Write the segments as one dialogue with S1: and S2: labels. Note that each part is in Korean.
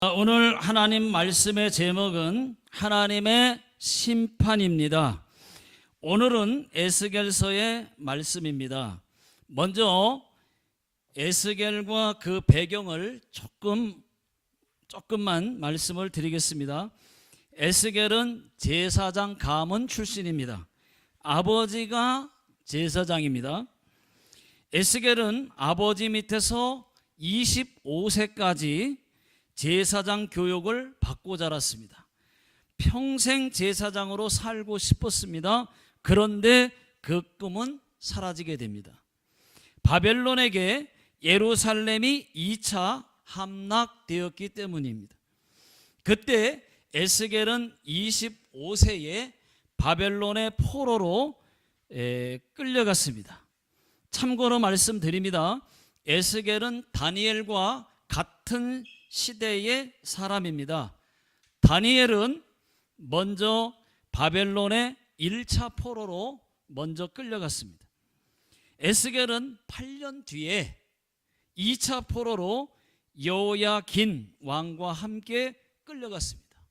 S1: 오늘 하나님 말씀의 제목은 하나님의 심판입니다. 오늘은 에스겔서의 말씀입니다. 먼저 에스겔과 그 배경을 조금만 말씀을 드리겠습니다. 에스겔은 제사장 가문 출신입니다. 아버지가 제사장입니다. 에스겔은 아버지 밑에서 25세까지 제사장 교육을 받고 자랐습니다. 평생 제사장으로 살고 싶었습니다. 그런데 그 꿈은 사라지게 됩니다. 바벨론에게 예루살렘이 2차 함락되었기 때문입니다. 그때 에스겔은 25세에 바벨론의 포로로 끌려갔습니다. 참고로 말씀드립니다. 에스겔은 다니엘과 같은 시대의 사람입니다. 다니엘은 먼저 바벨론의 1차 포로로 먼저 끌려갔습니다. 에스겔은 8년 뒤에 2차 포로로 여호야긴 왕과 함께 끌려갔습니다.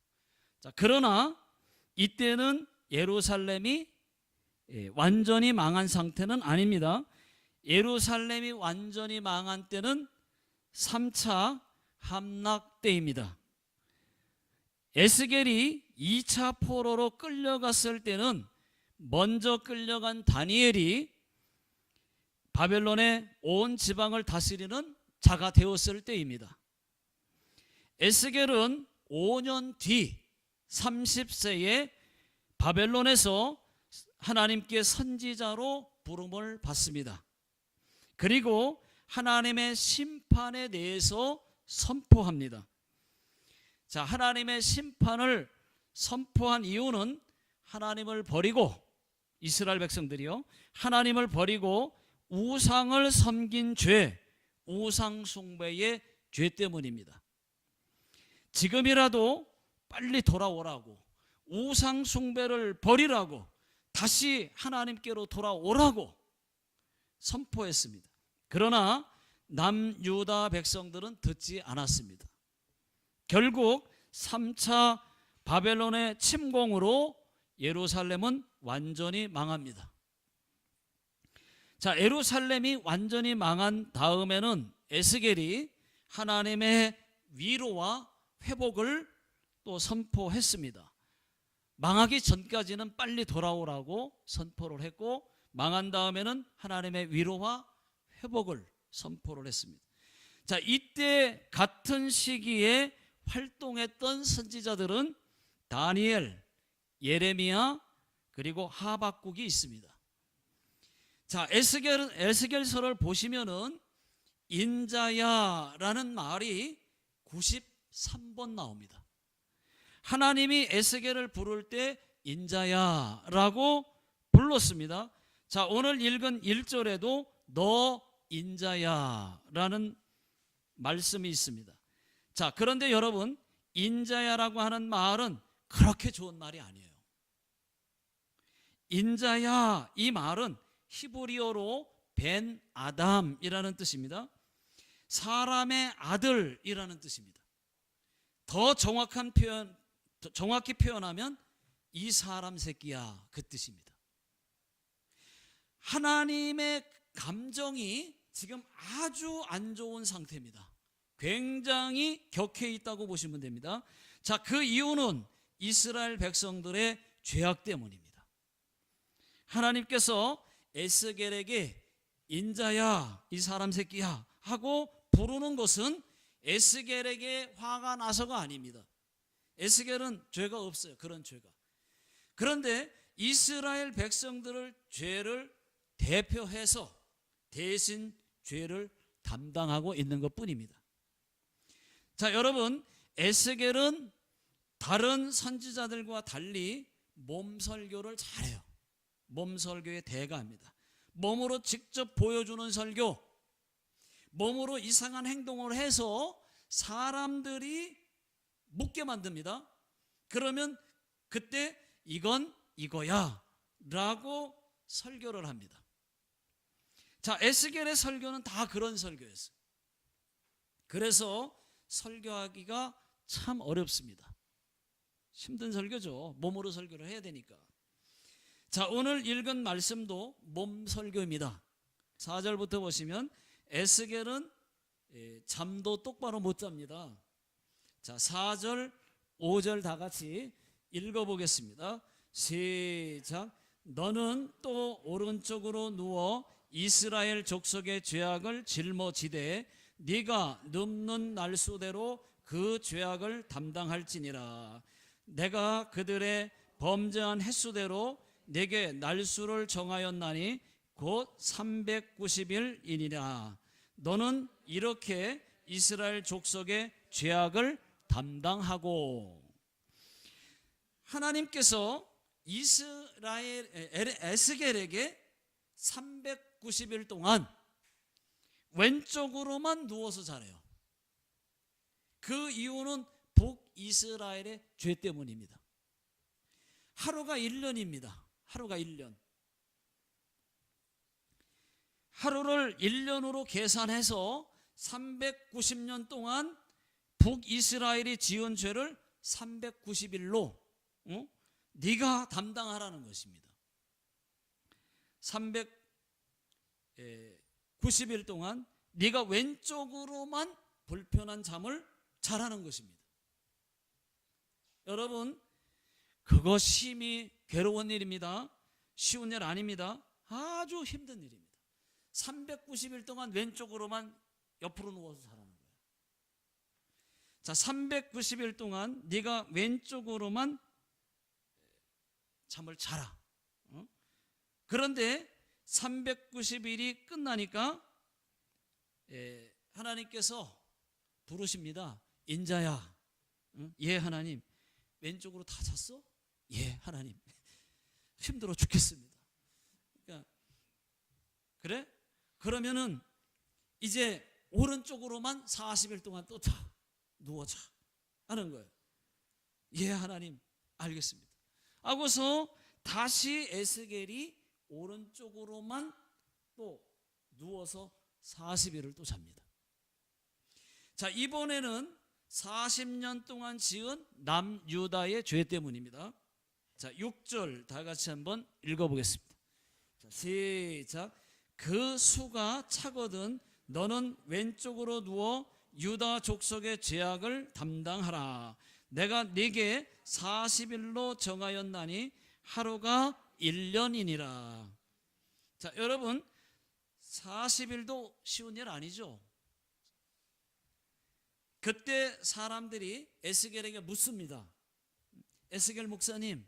S1: 그러나 이때는 예루살렘이 완전히 망한 상태는 아닙니다. 예루살렘이 완전히 망한 때는 3차 함락 때입니다. 에스겔이 2차 포로로 끌려갔을 때는 먼저 끌려간 다니엘이 바벨론의 온 지방을 다스리는 자가 되었을 때입니다. 에스겔은 5년 뒤 30세에 바벨론에서 하나님께 선지자로 부름을 받습니다. 그리고 하나님의 심판에 대해서 선포합니다. 하나님의 심판을 선포한 이유는 하나님을 버리고, 이스라엘 백성들이요, 하나님을 버리고 우상을 섬긴 죄, 우상 숭배의 죄 때문입니다. 지금이라도 빨리 돌아오라고, 우상 숭배를 버리라고, 다시 하나님께로 돌아오라고 선포했습니다. 그러나 남유다 백성들은 듣지 않았습니다. 결국 3차 바벨론의 침공으로 예루살렘은 완전히 망합니다. 예루살렘이 완전히 망한 다음에는 에스겔이 하나님의 위로와 회복을 또 선포했습니다. 망하기 전까지는 빨리 돌아오라고 선포를 했고, 망한 다음에는 하나님의 위로와 회복을 선포를 했습니다. 이때 같은 시기에 활동했던 선지자들은 다니엘, 예레미야, 그리고 하박국이 있습니다. 에스겔서를 보시면은 인자야라는 말이 93번 나옵니다. 하나님이 에스겔을 부를 때 인자야라고 불렀습니다. 오늘 읽은 1절에도 너 인자야라는 말씀이 있습니다. 그런데 여러분, 인자야라고 하는 말은 그렇게 좋은 말이 아니에요. 인자야, 이 말은 히브리어로 벤 아담이라는 뜻입니다. 사람의 아들이라는 뜻입니다. 더 정확히 표현하면 이 사람 새끼야, 그 뜻입니다. 하나님의 감정이 지금 아주 안 좋은 상태입니다. 굉장히 격해 있다고 보시면 됩니다. 그 이유는 이스라엘 백성들의 죄악 때문입니다. 하나님께서 에스겔에게 인자야, 이 사람 새끼야 하고 부르는 것은 에스겔에게 화가 나서가 아닙니다. 에스겔은 죄가 없어요. 그런 죄가. 그런데 이스라엘 백성들의 죄를 대표해서 대신 죄를 담당하고 있는 것뿐입니다. 여러분, 에스겔은 다른 선지자들과 달리 몸설교를 잘해요. 몸설교의 대가입니다. 몸으로 직접 보여주는 설교, 몸으로 이상한 행동을 해서 사람들이 묻게 만듭니다. 그러면 그때 이건 이거야 라고 설교를 합니다. 에스겔의 설교는 다 그런 설교였어요. 그래서 설교하기가 참 어렵습니다. 힘든 설교죠. 몸으로 설교를 해야 되니까. 자, 오늘 읽은 말씀도 몸 설교입니다. 4절부터 보시면 에스겔은 잠도 똑바로 못 잡니다. 자, 4절 5절 다 같이 읽어보겠습니다. 시작. 너는 또 오른쪽으로 누워 이스라엘 족속의 죄악을 짊어지되 네가 눕는 날수대로 그 죄악을 담당할지니라. 내가 그들의 범죄한 횟수대로 내게 날수를 정하였나니 곧 390일이니라. 너는 이렇게 이스라엘 족속의 죄악을 담당하고. 하나님께서 에스겔에게 390일 동안 왼쪽으로만 누워서 자래요. 그 이유는 북이스라엘의 죄 때문입니다. 하루가 1년입니다. 하루가 1년. 하루를 1년으로 계산해서 390년 동안 북이스라엘이 지은 죄를 390일로 네가 담당하라는 것입니다. 390일 동안 네가 왼쪽으로만 불편한 잠을 자라는 것입니다. 여러분, 그거 심히 괴로운 일입니다. 쉬운 일 아닙니다. 아주 힘든 일입니다. 390일 동안 왼쪽으로만 옆으로 누워서 자라는 거예요. 자, 390일 동안 네가 왼쪽으로만 잠을 자라. 그런데 390일이 끝나니까 하나님께서 부르십니다. 인자야. 예, 하나님. 왼쪽으로 다 잤어? 예, 하나님. 힘들어 죽겠습니다. 그러니까 그래? 그러면은 이제 오른쪽으로만 40일 동안 또 자. 누워 자. 하는 거예요. 예, 하나님. 알겠습니다. 하고서 다시 에스겔이 오른쪽으로만 또 누워서 40일을 또 잡니다. 자, 이번에는 40년 동안 지은 남유다의 죄 때문입니다. 자, 6절 다 같이 한번 읽어보겠습니다. 자, 시작. 그 수가 차거든 너는 왼쪽으로 누워 유다 족속의 죄악을 담당하라. 내가 네게 40일로 정하였나니 하루가 1년이니라. 자, 여러분, 40일도 쉬운 일 아니죠. 그때 사람들이 에스겔에게 묻습니다. 에스겔 목사님,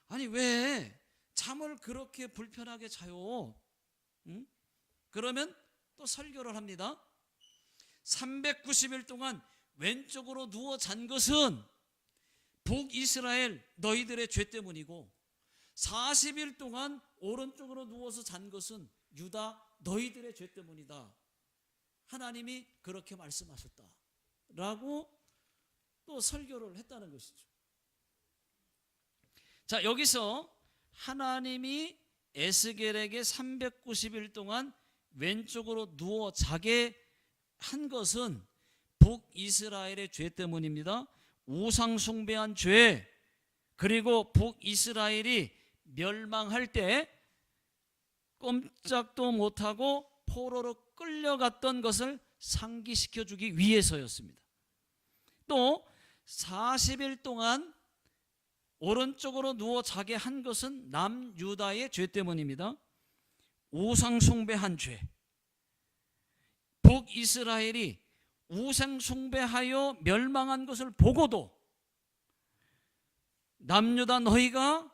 S1: 아니 왜 잠을 그렇게 불편하게 자요? 그러면 또 설교를 합니다. 390일 동안 왼쪽으로 누워 잔 것은 북이스라엘 너희들의 죄 때문이고 40일 동안 오른쪽으로 누워서 잔 것은 유다 너희들의 죄 때문이다. 하나님이 그렇게 말씀하셨다 라고 또 설교를 했다는 것이죠. 자, 여기서 하나님이 에스겔에게 390일 동안 왼쪽으로 누워 자게 한 것은 북이스라엘의 죄 때문입니다. 우상 숭배한 죄, 그리고 북이스라엘이 멸망할 때 꼼짝도 못하고 포로로 끌려갔던 것을 상기시켜 주기 위해서였습니다. 또 40일 동안 오른쪽으로 누워 자게 한 것은 남유다의 죄 때문입니다. 우상 숭배한 죄. 북이스라엘이 우상 숭배하여 멸망한 것을 보고도 남유다 너희가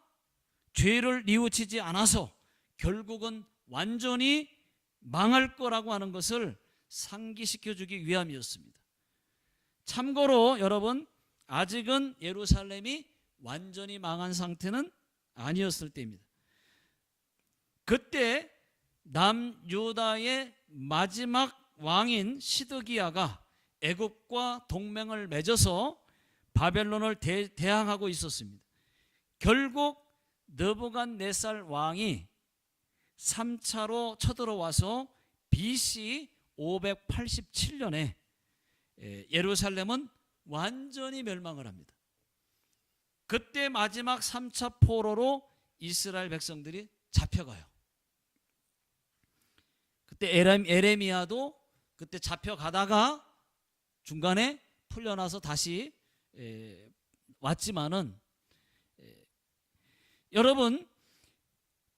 S1: 죄를 뉘우치지 않아서 결국은 완전히 망할 거라고 하는 것을 상기시켜 주기 위함이었습니다. 참고로 여러분, 아직은 예루살렘이 완전히 망한 상태는 아니었을 때입니다. 그때 남유다의 마지막 왕인 시드기야가 애굽과 동맹을 맺어서 바벨론을 대항하고 있었습니다. 결국 느부갓네살 왕이 3차로 쳐들어와서 BC 587년에 예루살렘은 완전히 멸망을 합니다. 그때 마지막 3차 포로로 이스라엘 백성들이 잡혀가요. 그때 에레미야도 그때 잡혀가다가 중간에 풀려나서 다시 왔지만은, 여러분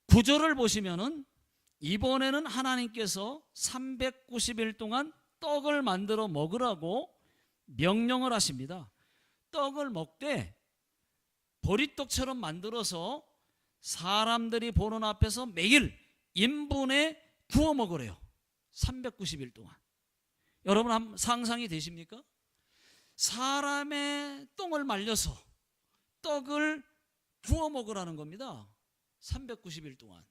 S1: 구절을 보시면은 이번에는 하나님께서 390일 동안 떡을 만들어 먹으라고 명령을 하십니다. 떡을 먹되 보리떡처럼 만들어서 사람들이 보는 앞에서 매일 인분에 구워 먹으래요. 390일 동안. 여러분 한번 상상이 되십니까? 사람의 똥을 말려서 떡을 구워 먹으라는 겁니다. 390일 동안.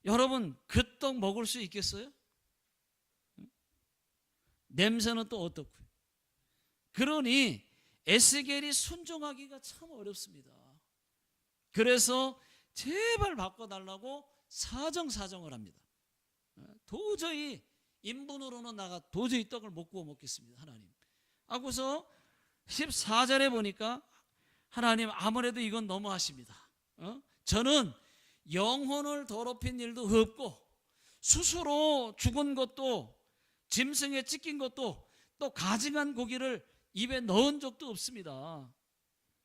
S1: 여러분 그 떡 먹을 수 있겠어요? 냄새는 또 어떻고요? 그러니 에스겔이 순종하기가 참 어렵습니다. 그래서 제발 바꿔달라고 사정을 합니다. 도저히 인분으로는 나가 도저히 떡을 못 구워 먹겠습니다. 하나님. 하고서 14절에 보니까 하나님 아무래도 이건 너무하십니다. 저는 영혼을 더럽힌 일도 없고 스스로 죽은 것도 짐승에 찢긴 것도 또 가증한 고기를 입에 넣은 적도 없습니다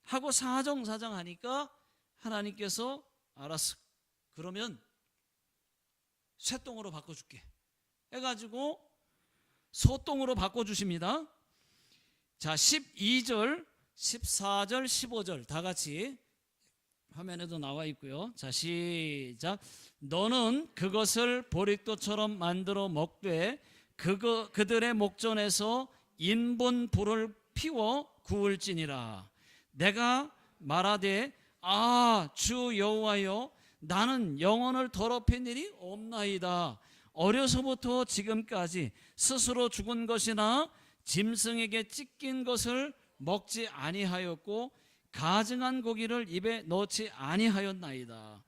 S1: 하고 사정하니까 하나님께서 알았어, 그러면 쇠똥으로 바꿔줄게 해가지고 소똥으로 바꿔주십니다. 자, 12절 14절 15절 다 같이 화면에도 나와 있고요. 자, 시작. 너는 그것을 보리떡처럼 만들어 먹되 그들의 목전에서 인분 불을 피워 구울지니라. 내가 말하되 주 여호와여, 나는 영혼을 더럽힌 일이 없나이다. 어려서부터 지금까지 스스로 죽은 것이나 짐승에게 찢긴 것을 먹지 아니하였고 가증한 고기를 입에 넣지 아니하였나이다.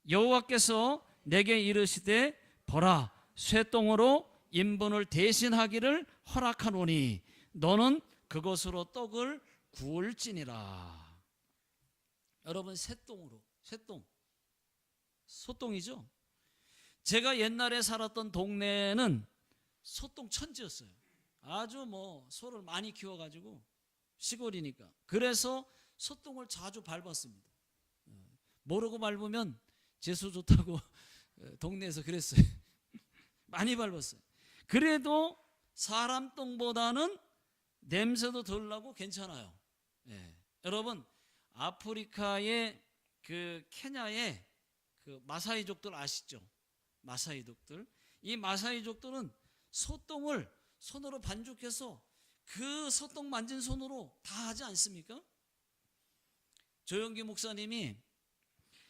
S1: 여호와께서 내게 이르시되 보라, 쇠똥으로 인분을 대신하기를 허락하노니 너는 그것으로 떡을 구울지니라. 여러분 새똥으로, 소똥이죠. 제가 옛날에 살았던 동네는 소똥 천지였어요. 아주 소를 많이 키워가지고 시골이니까. 그래서 소똥을 자주 밟았습니다. 모르고 밟으면 재수 좋다고 동네에서 그랬어요. 많이 밟았어요. 그래도 사람 똥보다는 냄새도 덜 나고 괜찮아요. 여러분 아프리카의 그 케냐의 그 마사이족들 아시죠? 마사이족들. 이 마사이족들은 소똥을 손으로 반죽해서 그 소똥 만진 손으로 다 하지 않습니까? 조영기 목사님이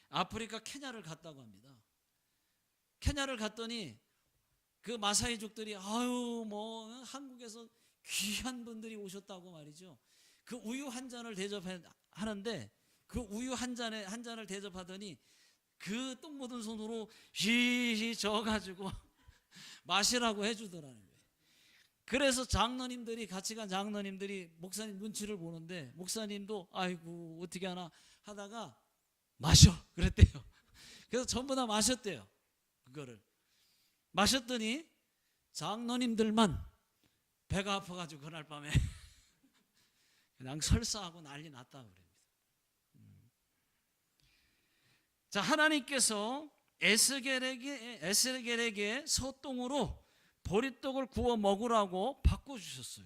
S1: 아프리카 케냐를 갔다고 합니다. 케냐를 갔더니 그 마사이족들이 한국에서 귀한 분들이 오셨다고 말이죠. 그 우유 한 잔을 대접하는데 그 우유 한 잔을 대접하더니 그 똥 묻은 손으로 휘휘 저어가지고 마시라고 해주더라는 거예요. 그래서 같이 간 장로님들이 목사님 눈치를 보는데 목사님도 아이고 어떻게 하나 하다가 마셔 그랬대요. 그래서 전부 다 마셨대요. 그거를 마셨더니 장로님들만 배가 아파가지고 그날 밤에 그냥 설사하고 난리 났다고 그럽니다. 자, 하나님께서 에스겔에게 소똥으로 보리떡을 구워 먹으라고 바꿔주셨어요.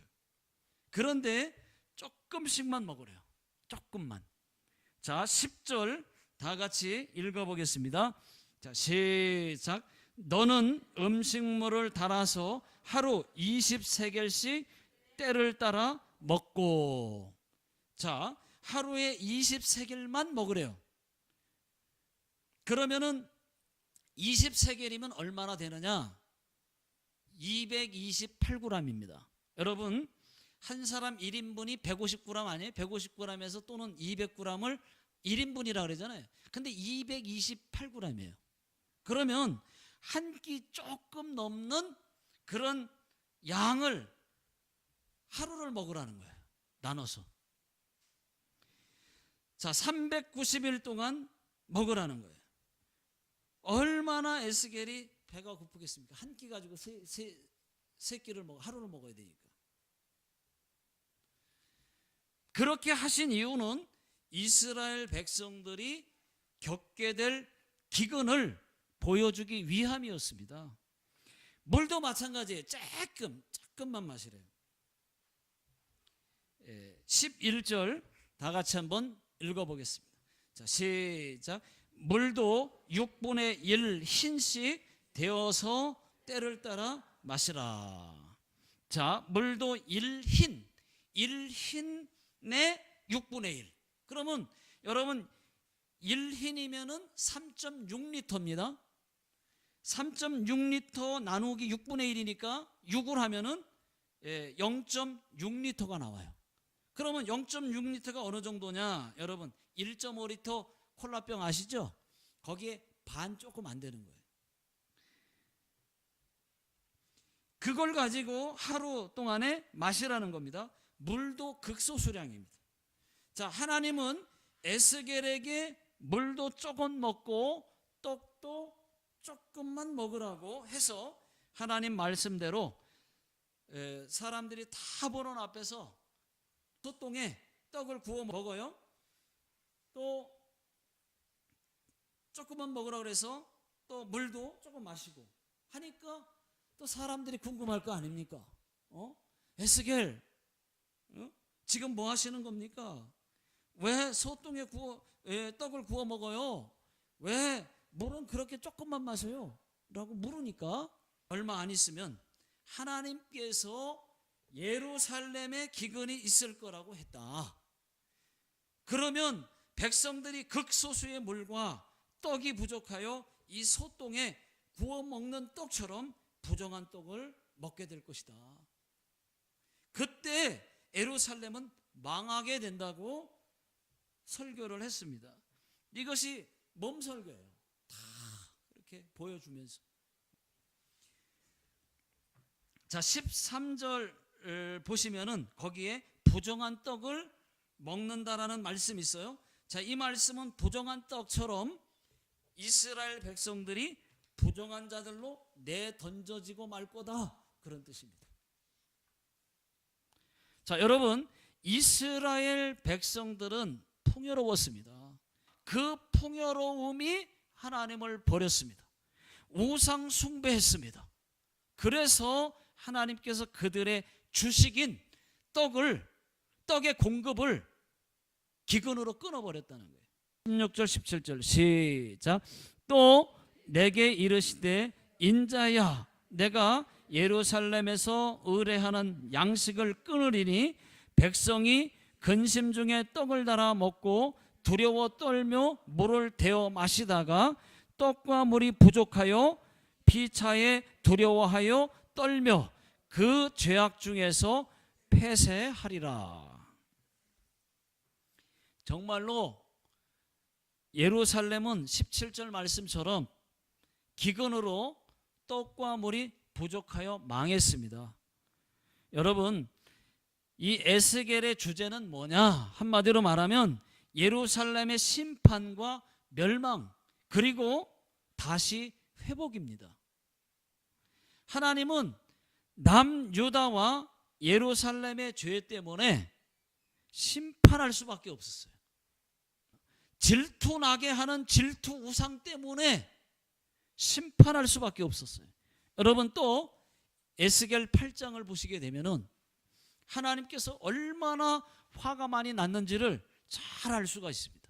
S1: 그런데 조금씩만 먹으래요. 조금만. 자, 10절 다 같이 읽어보겠습니다. 자, 시작. 너는 음식물을 달아서 하루 20세겔씩 때를 따라 먹고. 자, 하루에 20세겔만 먹으래요. 그러면은 20세겔이면 얼마나 되느냐? 228g입니다. 여러분 한 사람 1인분이 150g 아니에요? 150g에서 또는 200g을 1인분이라 그러잖아요. 근데 228g이에요. 그러면 한 끼 조금 넘는 그런 양을 하루를 먹으라는 거예요. 나눠서. 자, 390일 동안 먹으라는 거예요. 얼마나 에스겔이 배가 고프겠습니까? 한 끼 가지고 세 끼를 하루를 먹어야 되니까. 그렇게 하신 이유는 이스라엘 백성들이 겪게 될 기근을 보여주기 위함이었습니다. 물도 마찬가지예요. 조금만 마시래요. 11절 다 같이 한번 읽어보겠습니다. 자, 시작. 물도 6분의 1 흰씩 되어서 때를 따라 마시라. 자, 물도 1흰, 1흰의 6분의 1. 그러면 여러분 1흰이면은 3.6리터입니다. 3.6리터 나누기 6분의 1이니까 6을 하면은 0.6리터가 나와요. 그러면 0.6리터가 어느 정도냐? 여러분 1.5리터 콜라병 아시죠? 거기에 반 조금 안 되는 거예요. 그걸 가지고 하루 동안에 마시라는 겁니다. 물도 극소수량입니다. 자, 하나님은 에스겔에게 물도 조금 먹고 떡도 조금만 먹으라고 해서 하나님 말씀대로 사람들이 다 보는 앞에서 소똥에 떡을 구워 먹어요. 또 조금만 먹으라고 그래서 또 물도 조금 마시고 하니까 또 사람들이 궁금할 거 아닙니까? 에스겔 지금 뭐 하시는 겁니까? 왜 소똥에 떡을 구워 먹어요? 왜 물은 그렇게 조금만 마셔요? 라고 물으니까 얼마 안 있으면 하나님께서 예루살렘에 기근이 있을 거라고 했다. 그러면 백성들이 극소수의 물과 떡이 부족하여 이 소똥에 구워 먹는 떡처럼 부정한 떡을 먹게 될 것이다. 그때 예루살렘은 망하게 된다고 설교를 했습니다. 이것이 몸 설교예요. 다 이렇게 보여주면서. 자, 13절 보시면은 거기에 부정한 떡을 먹는다라는 말씀이 있어요. 자, 이 말씀은 부정한 떡처럼 이스라엘 백성들이 부정한 자들로 내던져지고 말 거다, 그런 뜻입니다. 자, 여러분, 이스라엘 백성들은 풍요로웠습니다. 그 풍요로움이 하나님을 버렸습니다. 우상 숭배했습니다. 그래서 하나님께서 그들의 주식인 떡의 공급을 기근으로 끊어버렸다는 거예요. 16절 17절 시작. 또 내게 이르시되 인자야, 내가 예루살렘에서 의뢰하는 양식을 끊으리니 백성이 근심 중에 떡을 달아 먹고 두려워 떨며 물을 데워 마시다가 떡과 물이 부족하여 피차에 두려워하여 떨며 그 죄악 중에서 폐쇄하리라. 정말로 예루살렘은 17절 말씀처럼 기근으로 떡과 물이 부족하여 망했습니다. 여러분, 이 에스겔의 주제는 뭐냐? 한마디로 말하면 예루살렘의 심판과 멸망, 그리고 다시 회복입니다. 하나님은 남유다와 예루살렘의 죄 때문에 심판할 수밖에 없었어요. 질투나게 하는 질투 우상 때문에 심판할 수밖에 없었어요. 여러분, 또 에스겔 8장을 보시게 되면은 하나님께서 얼마나 화가 많이 났는지를 잘 알 수가 있습니다.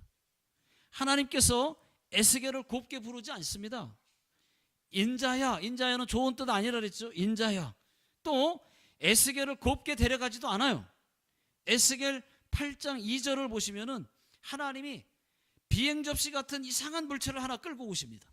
S1: 하나님께서 에스겔을 곱게 부르지 않습니다. 인자야, 인자야는 좋은 뜻 아니라 그랬죠. 인자야. 또 에스겔을 곱게 데려가지도 않아요. 에스겔 8장 2절을 보시면은 하나님이 비행접시 같은 이상한 물체를 하나 끌고 오십니다.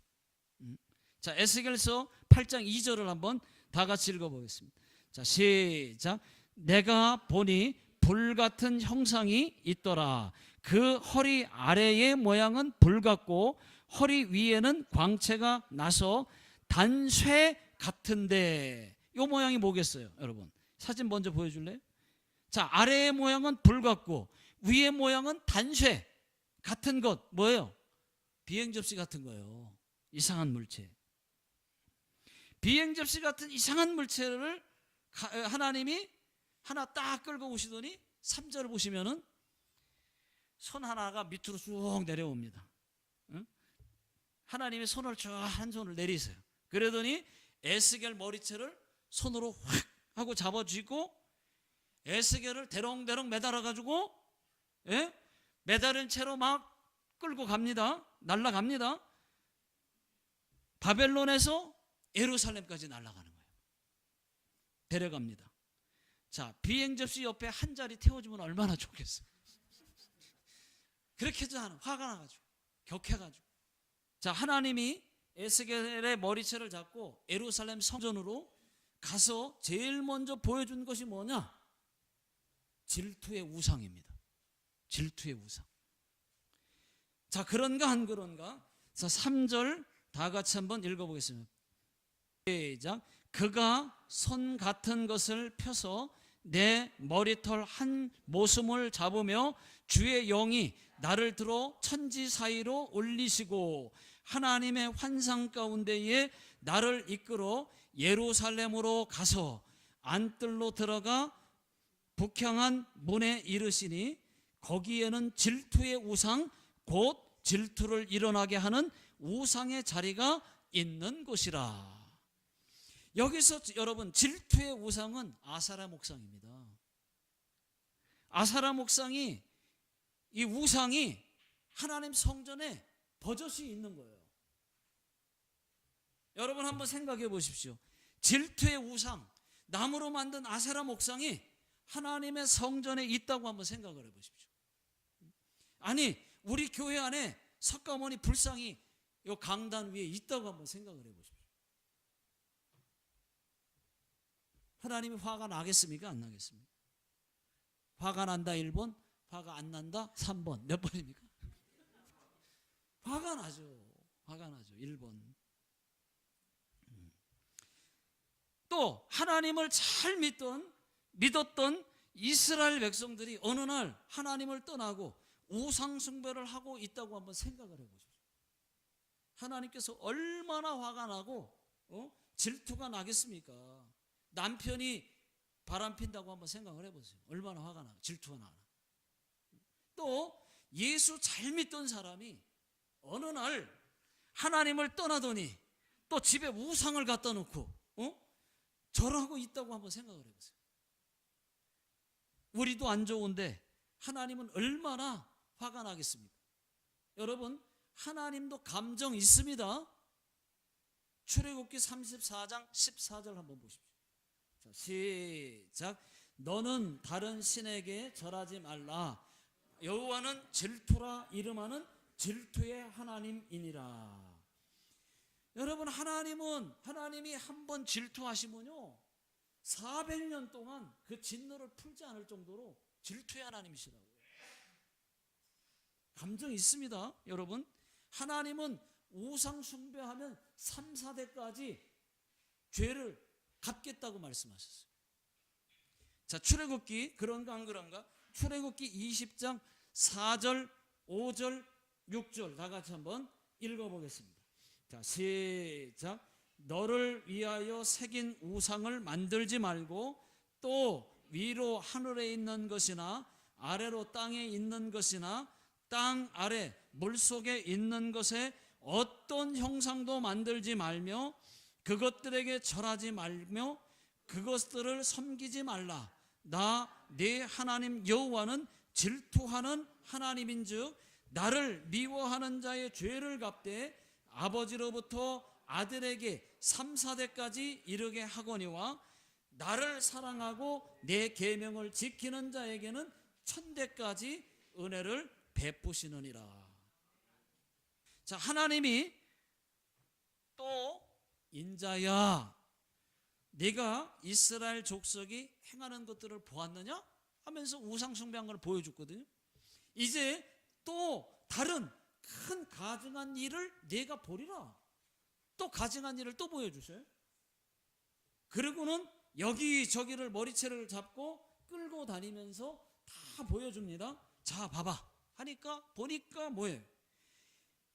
S1: 자, 에스겔서 8장 2절을 한번 다 같이 읽어보겠습니다. 자, 시작. 내가 보니 불 같은 형상이 있더라. 그 허리 아래의 모양은 불 같고 허리 위에는 광채가 나서 단쇠 같은데, 이 모양이 뭐겠어요? 여러분, 사진 먼저 보여줄래요? 자, 아래의 모양은 불 같고 위의 모양은 단쇠 같은 것, 뭐예요? 비행접시 같은 거예요. 이상한 물체. 비행접시 같은 이상한 물체를 하나님이 하나 딱 끌고 오시더니 3절을 보시면은 손 하나가 밑으로 쭉 내려옵니다. 응? 하나님이 손을 쭉 한 손을 내리세요. 그러더니 에스겔 머리채를 손으로 확 하고 잡아쥐고 에스겔을 대롱대롱 매달아가지고, 예? 매달은 채로 막 끌고 갑니다. 날아갑니다. 바벨론에서 예루살렘까지 날아가는 거예요. 데려갑니다. 자, 비행접시 옆에 한 자리 태워주면 얼마나 좋겠어요. 그렇게도 하는, 화가 나가지고 격해가지고. 자, 하나님이 에스겔의 머리채를 잡고 예루살렘 성전으로 가서 제일 먼저 보여준 것이 뭐냐? 질투의 우상입니다. 질투의 우상. 자, 그런가 안 그런가? 자, 3절 다 같이 한번 읽어보겠습니다. 시작. 그가 손 같은 것을 펴서 내 머리털 한 모숨을 잡으며 주의 영이 나를 들어 천지 사이로 올리시고 하나님의 환상 가운데에 나를 이끌어 예루살렘으로 가서 안뜰로 들어가 북향한 문에 이르시니 거기에는 질투의 우상 곧 질투를 일어나게 하는 우상의 자리가 있는 곳이라. 여기서 여러분, 질투의 우상은 아사라 목상입니다. 아사라 목상이, 이 우상이 하나님 성전에 버젓이 있는 거예요. 여러분 한번 생각해 보십시오. 질투의 우상, 나무로 만든 아세라 목상이 하나님의 성전에 있다고 한번 생각을 해 보십시오. 아니, 우리 교회 안에 석가모니 불상이 이 강단 위에 있다고 한번 생각을 해 보십시오. 하나님이 화가 나겠습니까? 안 나겠습니까? 화가 난다 1번, 화가 안 난다 3번. 몇 번입니까? 화가 나죠. 화가 나죠. 1번. 또 하나님을 잘 믿었던 이스라엘 백성들이 어느 날 하나님을 떠나고 우상 숭배를 하고 있다고 한번 생각을 해보십시오. 하나님께서 얼마나 화가 나고 질투가 나겠습니까? 남편이 바람핀다고 한번 생각을 해보세요. 얼마나 화가 나, 질투가 나나. 또 예수 잘 믿던 사람이 어느 날 하나님을 떠나더니 또 집에 우상을 갖다 놓고 절하고 있다고 한번 생각을 해보세요. 우리도 안 좋은데 하나님은 얼마나 화가 나겠습니까? 여러분, 하나님도 감정 있습니다. 출애굽기 34장 14절 한번 보십시오. 자, 시작. 너는 다른 신에게 절하지 말라. 여호와는 질투라 이름하는 질투의 하나님이니라. 여러분, 하나님이 한번 질투하시면요 400년 동안 그 진노를 풀지 않을 정도로 질투의 하나님이시라고요. 감정 있습니다. 여러분, 하나님은 우상 숭배하면 3, 4대까지 죄를 갚겠다고 말씀하셨어요. 자, 출애굽기 그런가 안 그런가? 출애굽기 20장 4절, 5절, 6절 다 같이 한번 읽어보겠습니다. 자, 시작. 너를 위하여 새긴 우상을 만들지 말고 또 위로 하늘에 있는 것이나 아래로 땅에 있는 것이나 땅 아래 물속에 있는 것에 어떤 형상도 만들지 말며 그것들에게 절하지 말며 그것들을 섬기지 말라. 나 네 하나님 여호와는 질투하는 하나님인즉 나를 미워하는 자의 죄를 갚되 아버지로부터 아들에게 3, 4대까지 이르게 하거니와 나를 사랑하고 내 계명을 지키는 자에게는 1000대까지 은혜를 베푸시느니라. 자, 하나님이 또 인자야 네가 이스라엘 족속이 행하는 것들을 보았느냐 하면서 우상 숭배한 걸 보여줬거든요. 이제 또 다른 큰 가증한 일을 네가 보리라. 또 가증한 일을 또 보여주세요. 그리고는 여기저기를 머리채를 잡고 끌고 다니면서 다 보여줍니다. 자, 봐봐 하니까 보니까 뭐예요?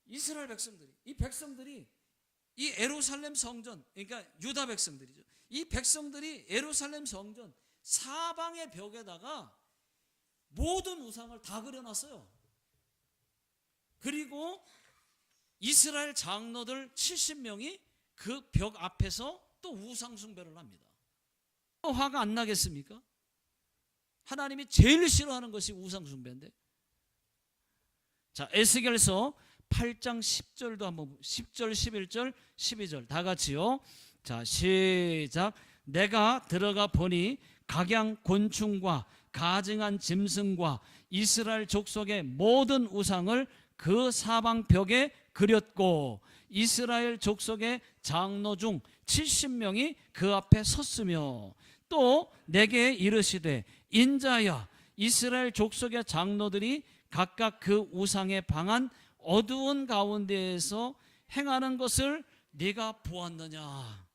S1: 이스라엘 백성들이, 이 백성들이 이 예루살렘 성전, 그러니까 유다 백성들이죠. 이 백성들이 예루살렘 성전 사방의 벽에다가 모든 우상을 다 그려놨어요. 그리고 이스라엘 장로들 70명이 그 벽 앞에서 또 우상 숭배를 합니다. 화가 안 나겠습니까? 하나님이 제일 싫어하는 것이 우상 숭배인데. 자, 에스겔서 8장 10절도 한번, 10절, 11절, 12절 다 같이요. 자, 시작. 내가 들어가 보니 각양 곤충과 가증한 짐승과 이스라엘 족속의 모든 우상을 그 사방 벽에 그렸고 이스라엘 족속의 장로 중 70명이 그 앞에 섰으며 또 내게 이르시되 인자야, 이스라엘 족속의 장로들이 각각 그 우상에 방한 어두운 가운데에서 행하는 것을 네가 보았느냐.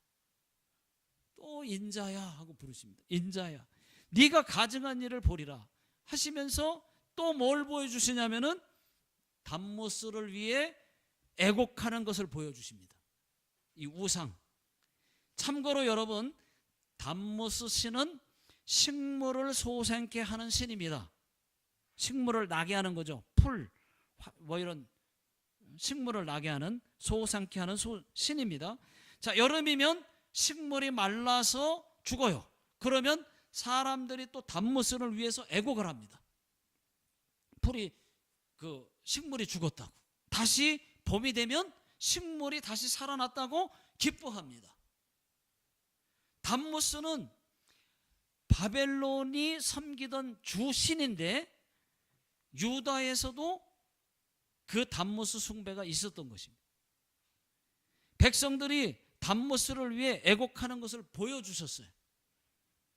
S1: 또 인자야 하고 부르십니다. 인자야, 네가 가증한 일을 보리라 하시면서 또 뭘 보여주시냐면은 담모스를 위해 애곡하는 것을 보여주십니다. 이 우상. 참고로 여러분, 담모스 신은 식물을 소생케 하는 신입니다. 식물을 나게 하는 거죠. 풀, 뭐 이런 식물을 나게 하는, 소생케 하는 신입니다. 자, 여름이면 식물이 말라서 죽어요. 그러면 사람들이 또 담모스를 위해서 애곡을 합니다. 풀이, 그 식물이 죽었다고. 다시 봄이 되면 식물이 다시 살아났다고 기뻐합니다. 담모스는 바벨론이 섬기던 주신인데 유다에서도 그 담모스 숭배가 있었던 것입니다. 백성들이 담모스를 위해 애곡하는 것을 보여주셨어요.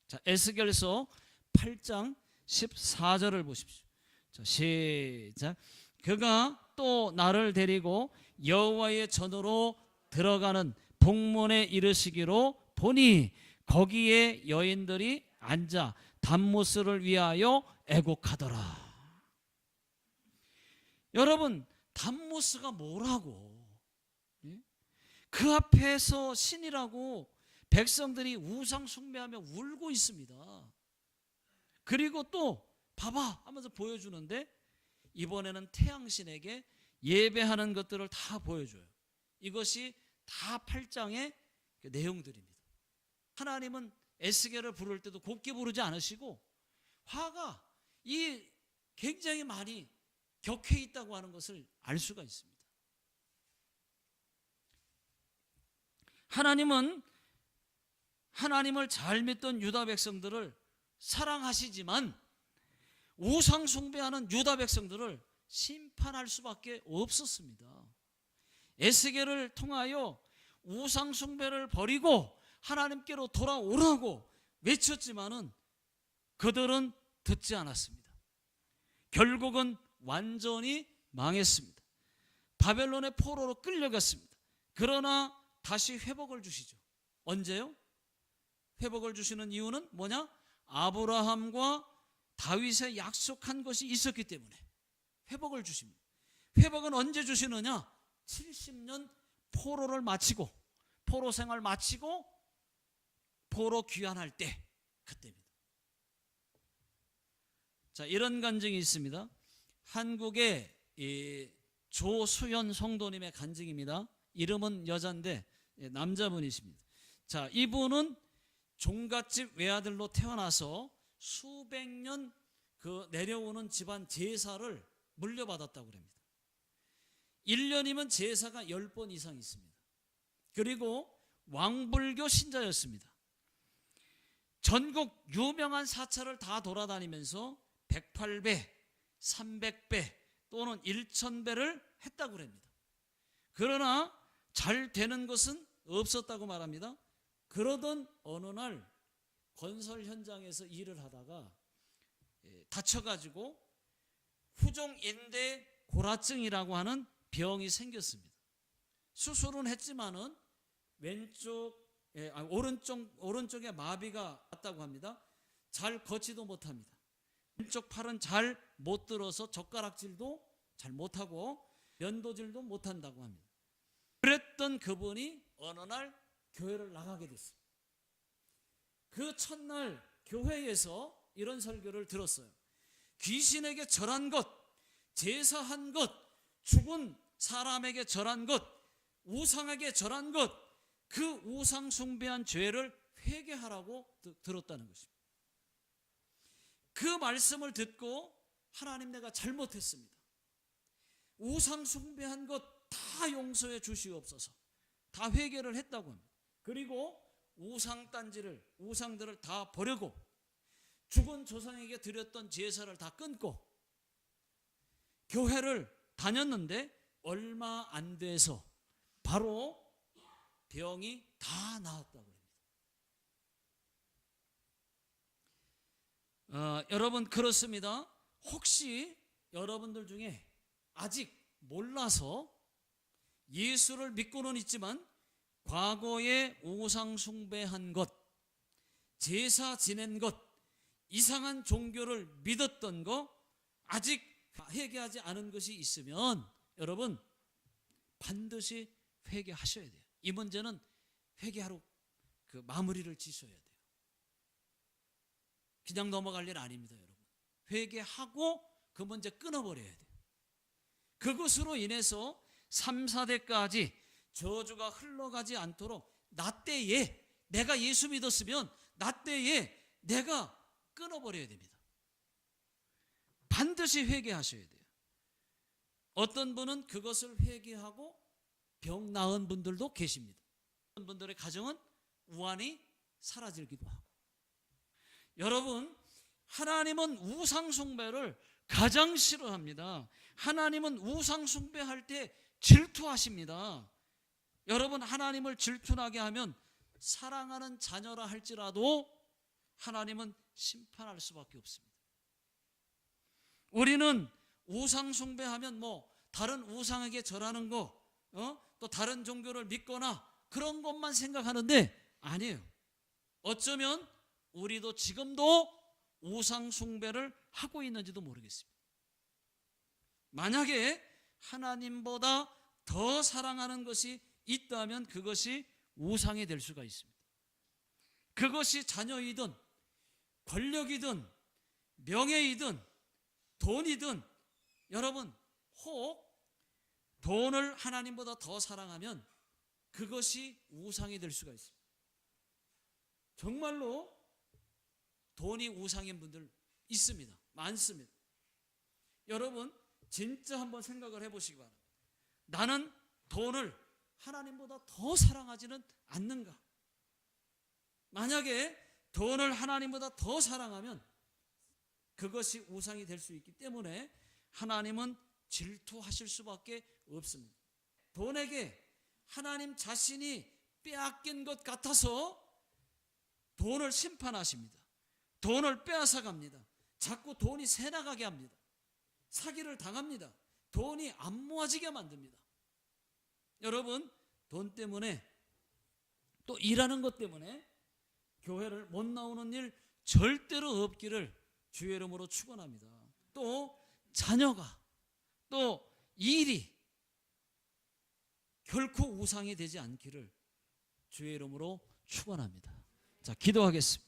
S1: 자, 에스겔서 8장 14절을 보십시오. 자, 시작. 그가 또 나를 데리고 여호와의 전으로 들어가는 북문에 이르시기로 보니 거기에 여인들이 앉아 담모스를 위하여 애곡하더라. 여러분, 담모스가 뭐라고? 그 앞에서 신이라고 백성들이 우상 숭배하며 울고 있습니다. 그리고 또 봐봐 하면서 보여주는데 이번에는 태양신에게 예배하는 것들을 다 보여줘요. 이것이 다 8장의 내용들입니다. 하나님은 에스겔을 부를 때도 곱게 부르지 않으시고 화가 굉장히 많이 격해 있다고 하는 것을 알 수가 있습니다. 하나님은 하나님을 잘 믿던 유다 백성들을 사랑하시지만 우상 숭배하는 유다 백성들을 심판할 수밖에 없었습니다. 에스겔을 통하여 우상 숭배를 버리고 하나님께로 돌아오라고 외쳤지만은 그들은 듣지 않았습니다. 결국은 완전히 망했습니다. 바벨론의 포로로 끌려갔습니다. 그러나 다시 회복을 주시죠. 언제요? 회복을 주시는 이유는 뭐냐? 아브라함과 다윗의 약속한 것이 있었기 때문에 회복을 주십니다. 회복은 언제 주시느냐? 70년 포로를 마치고, 포로 생활 마치고 포로 귀환할 때, 그때입니다. 자, 이런 간증이 있습니다. 한국의 조수연 성도님의 간증입니다. 이름은 여자인데 남자분이십니다. 자, 이분은 종갓집 외아들로 태어나서 수백 년 그 내려오는 집안 제사를 물려받았다고 합니다. 1년이면 제사가 10번 이상 있습니다. 그리고 왕불교 신자였습니다. 전국 유명한 사찰을 다 돌아다니면서 108배, 300배 또는 1000배를 했다고 합니다. 그러나 잘 되는 것은 없었다고 말합니다. 그러던 어느 날 건설 현장에서 일을 하다가 다쳐가지고 후종인대 고라증이라고 하는 병이 생겼습니다. 수술은 했지만은 오른쪽에 마비가 왔다고 합니다. 잘 걷지도 못합니다. 왼쪽 팔은 잘 못 들어서 젓가락질도 잘 못하고 면도질도 못한다고 합니다. 그랬던 그분이 어느 날 교회를 나가게 됐어요. 그 첫날 교회에서 이런 설교를 들었어요. 귀신에게 절한 것, 제사한 것, 죽은 사람에게 절한 것, 우상에게 절한 것, 그 우상 숭배한 죄를 회개하라고 들었다는 것입니다. 그 말씀을 듣고 하나님 내가 잘못했습니다. 우상 숭배한 것 다 용서해 주시옵소서. 다 회개를 했다고 합니다. 그리고 우상들을 다 버리고 죽은 조상에게 드렸던 제사를 다 끊고 교회를 다녔는데 얼마 안 돼서 바로 병이 다 나았다고 합니다. 여러분 그렇습니다. 혹시 여러분들 중에 아직 몰라서 예수를 믿고는 있지만 과거에 우상 숭배한 것, 제사 지낸 것, 이상한 종교를 믿었던 거 아직 회개하지 않은 것이 있으면 여러분 반드시 회개하셔야 돼요. 이 문제는 회개하러 그 마무리를 지셔야 돼요. 그냥 넘어갈 일 아닙니다, 여러분. 회개하고 그 문제 끊어버려야 돼요. 그것으로 인해서 3, 4대까지 저주가 흘러가지 않도록 나 때에 내가 예수 믿었으면 나 때에 내가 끊어버려야 됩니다. 반드시 회개하셔야 돼요. 어떤 분은 그것을 회개하고 병 나은 분들도 계십니다. 어떤 분들의 가정은 우환이 사라지기도 하고. 여러분, 하나님은 우상 숭배를 가장 싫어합니다. 하나님은 우상 숭배할 때 질투하십니다. 여러분, 하나님을 질투나게 하면 사랑하는 자녀라 할지라도 하나님은 심판할 수밖에 없습니다. 우리는 우상 숭배하면 다른 우상에게 절하는 거, 또 다른 종교를 믿거나 그런 것만 생각하는데 아니에요. 어쩌면 우리도 지금도 우상 숭배를 하고 있는지도 모르겠습니다. 만약에 하나님보다 더 사랑하는 것이 있다면 그것이 우상이 될 수가 있습니다. 그것이 자녀이든 권력이든 명예이든 돈이든 여러분 혹 돈을 하나님보다 더 사랑하면 그것이 우상이 될 수가 있습니다. 정말로 돈이 우상인 분들 있습니다. 많습니다. 여러분 진짜 한번 생각을 해보시기 바랍니다. 나는 돈을 하나님보다 더 사랑하지는 않는가? 만약에 돈을 하나님보다 더 사랑하면 그것이 우상이 될 수 있기 때문에 하나님은 질투하실 수밖에 없습니다. 돈에게 하나님 자신이 빼앗긴 것 같아서 돈을 심판하십니다. 돈을 빼앗아갑니다. 자꾸 돈이 새나가게 합니다. 사기를 당합니다. 돈이 안 모아지게 만듭니다. 여러분, 돈 때문에 또 일하는 것 때문에 교회를 못 나오는 일 절대로 없기를 주의 이름으로 축원합니다. 또 자녀가 또 일이 결코 우상이 되지 않기를 주의 이름으로 축원합니다. 자, 기도하겠습니다.